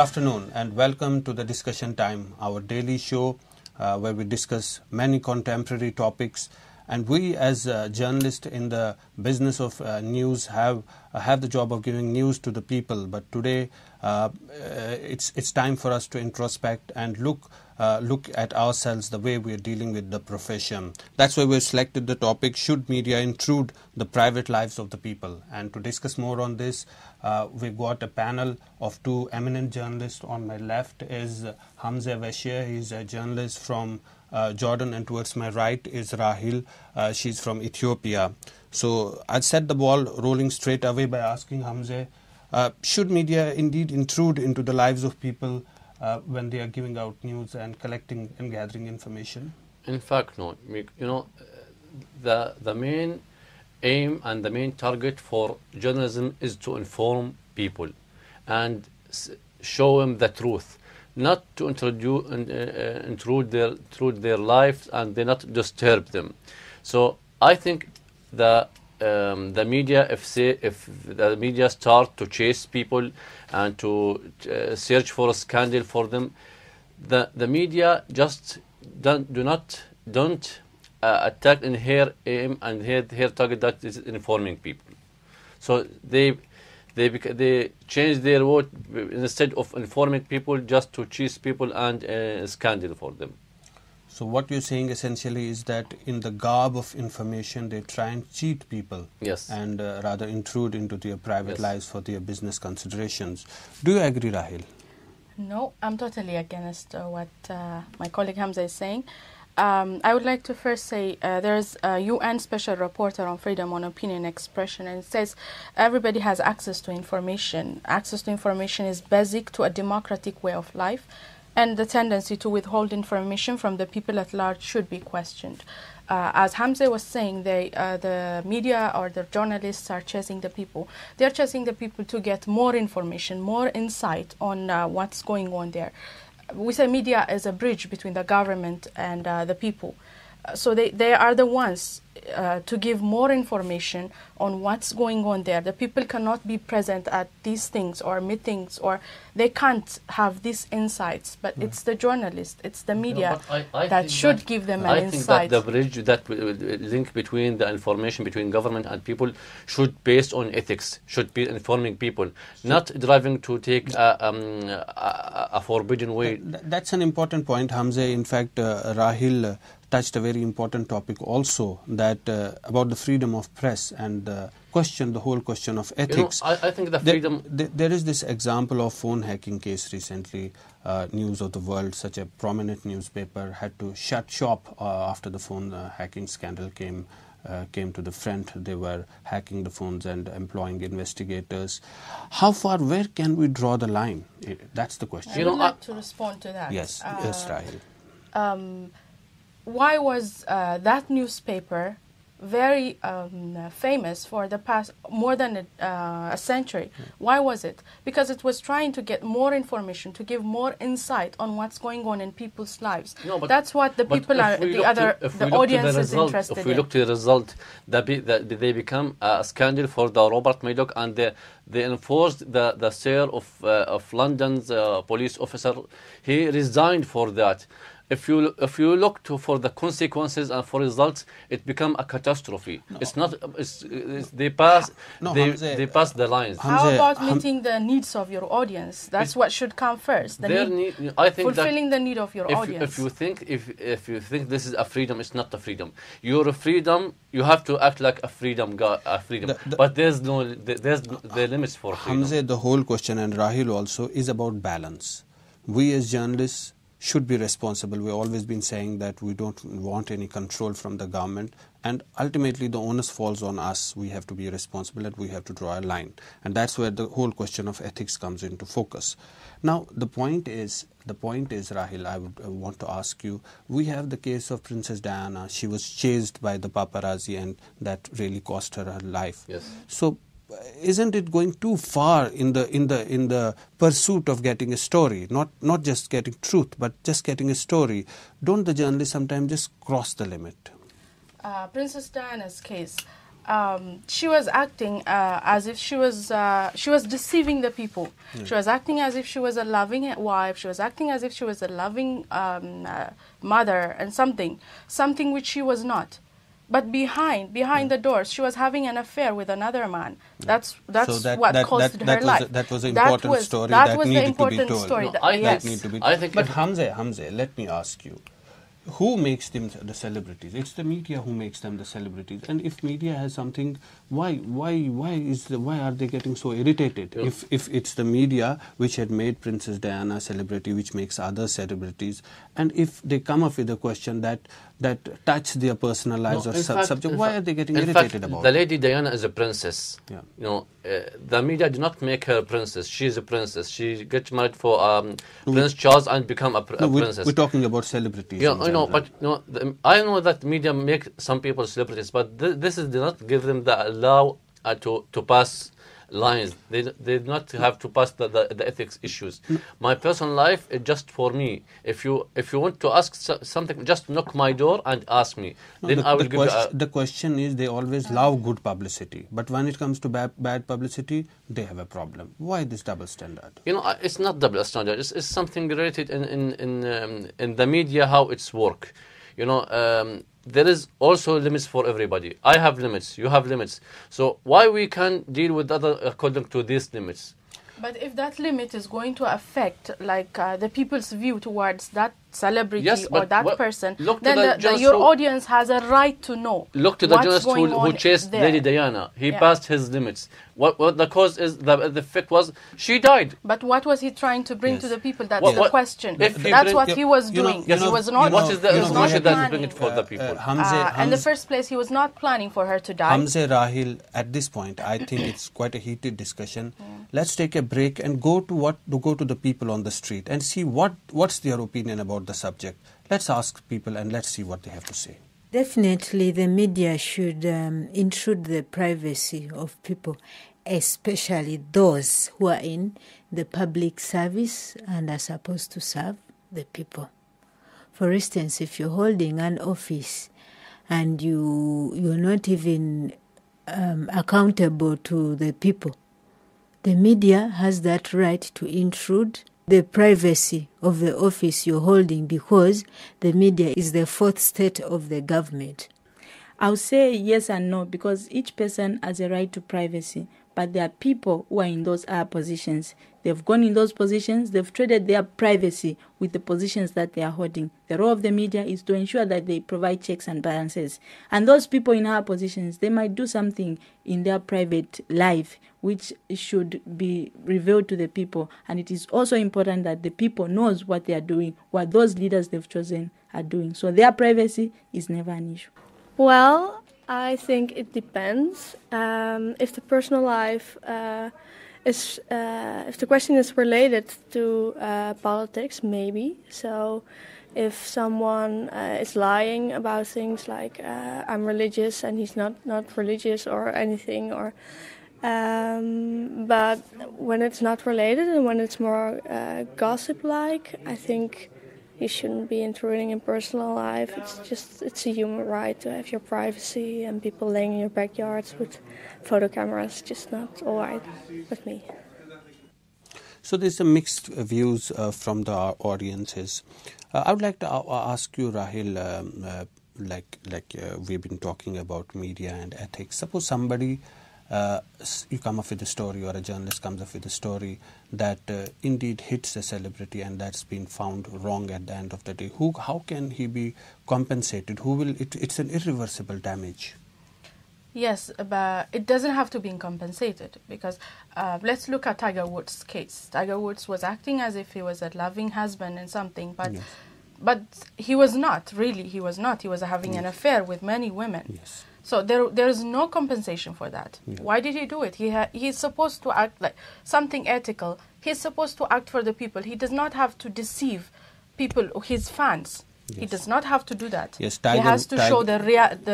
afternoon and welcome to the Discussion Time, our daily show where we discuss many contemporary topics. And we as journalists in the business of news have the job of giving news to the people. But today it's time for us to introspect and look at ourselves, the way we are dealing with the profession. That's why we've selected the topic, should media intrude the private lives of the people? And to discuss more on this, we've got a panel of two eminent journalists. On my left is Hamza Vashir. He's a journalist from Jordan, and towards my right is Rahil. She's from Ethiopia. So I'll set the ball rolling straight away by asking Hamza, should media indeed intrude into the lives of people when they are giving out news and collecting and gathering information? In fact, no. You know, the main aim and the main target for journalism is to inform people and show them the truth, not to intrude their lives and they not disturb them. So I think the media, if the media start to chase people and to search for a scandal for them, the media just don't attack in her aim and her target, that is informing people. So they change their word, instead of informing people, just to chase people and scandal for them. So what you're saying essentially is that in the garb of information, they try and cheat people. Yes. And rather intrude into their private lives for their business considerations. Do you agree, Rahil? No, I'm totally against what my colleague Hamza is saying. I would like to first say there's a UN Special Rapporteur on Freedom on Opinion Expression, and it says everybody has access to information. Access to information is basic to a democratic way of life, and the tendency to withhold information from the people at large should be questioned. As Hamza was saying, the media or the journalists are chasing the people. They're chasing the people to get more information, more insight on what's going on there. We say media is a bridge between the government and the people. So they are the ones to give more information on what's going on there. The people cannot be present at these things or meetings, or they can't have these insights, but it's the journalist, it's the media that should give them an insight. I think that the bridge that link between the information between government and people should based on ethics, should be informing people, not driving to take a forbidden way. That's an important point, Hamza. In fact, Rahil touched a very important topic also, that about the freedom of press and the whole question of ethics. I think the freedom... There is this example of phone hacking case recently. News of the World, such a prominent newspaper, had to shut shop after the phone hacking scandal came to the front. They were hacking the phones and employing investigators. Where can we draw the line? That's the question. I would like to respond to that. Yes, Rahil. Why was that newspaper very famous for the past more than a century? Why was it? Because it was trying to get more information, to give more insight on what's going on in people's lives. No, that's what the people are, the audience is interested in. If we look to the result, they become a scandal for the Robert Murdoch, and they enforced the sale of London's police officer. He resigned for that. If you look for the consequences and for results, it become a catastrophe. No. It's not. They pass the lines. How about meeting the needs of your audience? That's what should come first. I think fulfilling the need of your audience. If you think this is a freedom, it's not a freedom. Your freedom, you have to act like a freedom. But there's the limits for freedom. Hamza, the whole question, and Rahil also, is about balance. We as journalists should be responsible. We've always been saying that we don't want any control from the government, and ultimately the onus falls on us. We have to be responsible and we have to draw a line, and that's where the whole question of ethics comes into focus. Now the point is, Rahil, I would want to ask you, we have the case of Princess Diana. She was chased by the paparazzi and that really cost her life. Yes. So isn't it going too far in the pursuit of getting a story, not just getting truth, but just getting a story? Don't the journalists sometimes just cross the limit? Princess Diana's case, she was acting as if she was deceiving the people. She was acting as if she was a loving wife. She was acting as if she was a loving mother and something which she was not. But behind the doors, she was having an affair with another man. That's what caused her life. That was an important story that needed to be told. But Hamza, let me ask you. Who makes them the celebrities? It's the media who makes them the celebrities. And if media has something, why are they getting so irritated? Yeah. If it's the media which had made Princess Diana a celebrity, which makes other celebrities, and if they come up with a question that touch their personal lives or subject, why are they getting irritated about it? The Lady Diana is a princess. Yeah. The media did not make her a princess. She is a princess. She gets married for Prince Charles and become a princess. We're talking about celebrities. Yeah, I know, but I know that media make some people celebrities, but this did not give them the allow to pass lines. They did not have to pass the ethics issues. My personal life is just for me. If you want to ask something, just knock my door and ask me. Then I will give you the question is, they always love good publicity, but when it comes to bad publicity, they have a problem. Why this double standard? It's not double standard. It's something related in the media, how it's work. There is also limits for everybody. I have limits. You have limits. So why we can't deal with other according to these limits? But if that limit is going to affect the people's view towards that celebrity or that person, then your audience has a right to know. Look to the journalist who chased Lady Diana. He passed his limits. What the cause is, the effect was, she died. But what was he trying to bring to the people? That's the question. That's what he was doing. He was not. What is the information that bring it for the people? In the first place, he was not planning for her to die. Hamza, Rahil, at this point, I think it's quite a heated discussion. Let's take a break and go to the people on the street and see what's their opinion about the subject. Let's ask people and let's see what they have to say. Definitely, the media should intrude the privacy of people, especially those who are in the public service and are supposed to serve the people. For instance, if you're holding an office and you're not even accountable to the people, the media has that right to intrude the privacy of the office you're holding, because the media is the fourth state of the government. I'll say yes and no, because each person has a right to privacy. But there are people who are in those higher positions. They've gone in those positions, they've traded their privacy with the positions that they are holding. The role of the media is to ensure that they provide checks and balances. And those people in higher positions, they might do something in their private life which should be revealed to the people. And it is also important that the people knows what they are doing, what those leaders they've chosen are doing. So their privacy is never an issue. Well, I think it depends. If the personal life if the question is related to politics, maybe. So if someone is lying about things like I'm religious and he's not religious or anything, or but when it's not related and when it's more gossip-like, I think you shouldn't be intruding in personal life. It's a human right to have your privacy, and people laying in your backyards with photo cameras, just not all right with me. So there's some mixed views from the audiences. I would like to ask you, Rahil, we've been talking about media and ethics. Suppose somebody, you come up with a story, or a journalist comes up with a story that indeed hits a celebrity and that's been found wrong at the end of the day. How can he be compensated? It's an irreversible damage. Yes, but it doesn't have to be compensated, because let's look at Tiger Woods' case. Tiger Woods was acting as if he was a loving husband and something, but yes. But he was not, really, he was not. He was having an affair with many women. Yes. So there is no compensation for that. Yeah. Why did he do it? He's supposed to act like something ethical. He's supposed to act for the people. He does not have to deceive people, his fans. Yes. He does not have to do that. Yes, he has to show the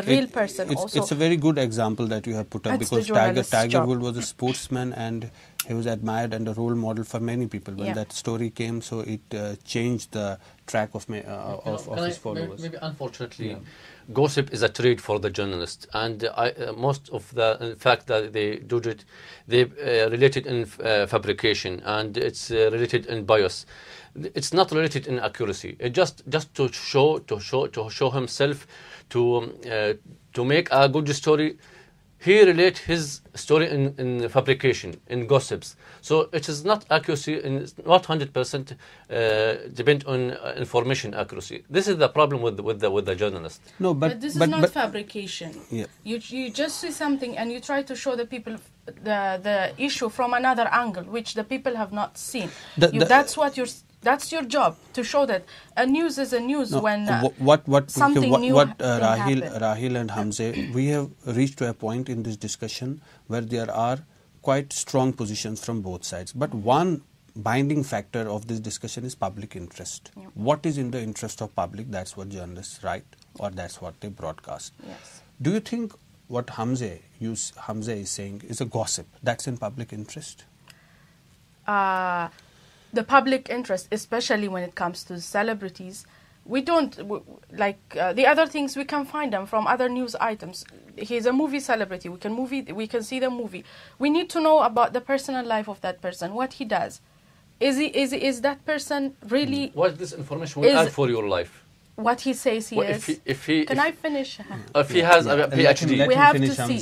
real person also. It's a very good example that you have put up, because Tiger Woods was a sportsman, and he was admired and a role model for many people. When Yeah. that story came, so it changed the track of his followers. Maybe unfortunately, Yeah. gossip is a trade for the journalist, and most of the fact that they do it, they related in fabrication, and it's related in bias. It's not related in accuracy. It just to show himself, to make a good story. He relate his story in fabrication, in gossips. So it is not accuracy, and it's not 100% depend on information accuracy. This is the problem with the journalist. No, But this is not fabrication. Yeah. You just see something and you try to show the people the issue from another angle, which the people have not seen. That's your job, to show that a news is a news when something new Rahil and Hamza, we have reached to a point in this discussion where there are quite strong positions from both sides. But one binding factor of this discussion is public interest. Yeah. What is in the interest of public? That's what journalists write, or that's what they broadcast. Yes. Do you think what Hamza is saying is a gossip? That's in public interest? The public interest, especially when it comes to celebrities, we don't the other things. We can find them from other news items. He's a movie celebrity. We can see the movie. We need to know about the personal life of that person, what he does. Is that person really? What this information will add for your life? What he says he is. Can I finish? If he has a PhD, we have to see.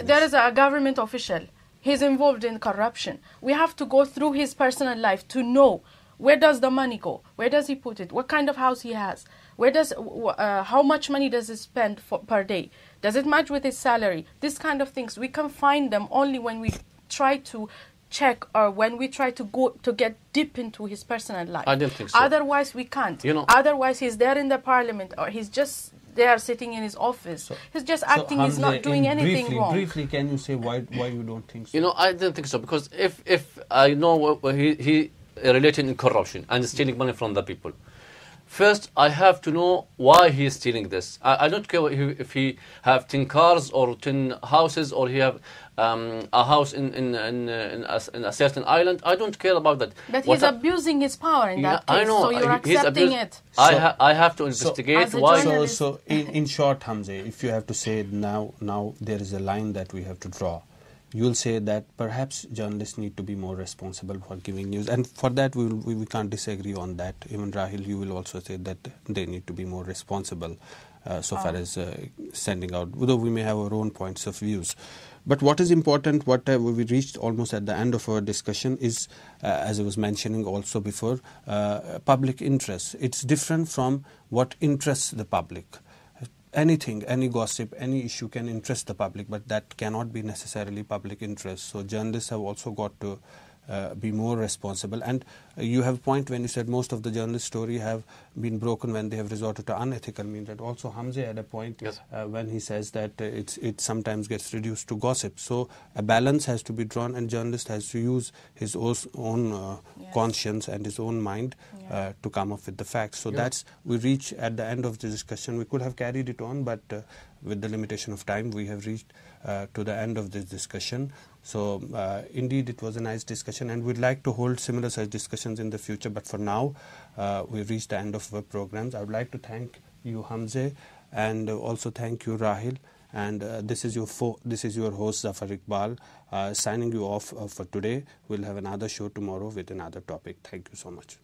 There is a government official. He's involved in corruption. We have to go through his personal life to know where does the money go, where does he put it, what kind of house he has, how much money does he spend per day, does it match with his salary? This kind of things we can find them only when we try to check, or when we try to go to get deep into his personal life. I don't think so. Otherwise we can't. Otherwise he's there in the parliament, or he's just there sitting in his office. He's just acting. He's not doing anything wrong. Briefly, can you say why you don't think so? I don't think so, because if I know he related in corruption and stealing money from the people, first I have to know why he is stealing this. I don't care if he have 10 cars or 10 houses, or he have a house in a certain island. I don't care about that. But he's abusing his power in that case. I know. So you're accepting it. I have to investigate why. So in short, Hamza, if you have to say now there is a line that we have to draw. You'll say that perhaps journalists need to be more responsible for giving news, and for that we can't disagree on that. Even Rahil, you will also say that they need to be more responsible so far as sending out, though we may have our own points of views. But what is important, what we reached almost at the end of our discussion is, as I was mentioning also before, public interest. It's different from what interests the public. Anything, any gossip, any issue can interest the public, but that cannot be necessarily public interest. So journalists have also got to be more responsible. And you have a point when you said most of the journalist story have been broken when they have resorted to unethical means. That also Hamza had a point. Yes. When he says that it sometimes gets reduced to gossip. So a balance has to be drawn, and journalist has to use his own conscience and his own mind to come up with the facts. So that's, we reach at the end of the discussion. We could have carried it on, but with the limitation of time, we have reached to the end of this discussion. So indeed it was a nice discussion, and we'd like to hold similar such discussions in the future, but for now we've reached the end of our programs. I would like to thank you, Hamza, and also thank you, Rahil, and this is your host, Zafar Iqbal, signing you off for today. We'll have another show tomorrow with another topic. Thank you so much.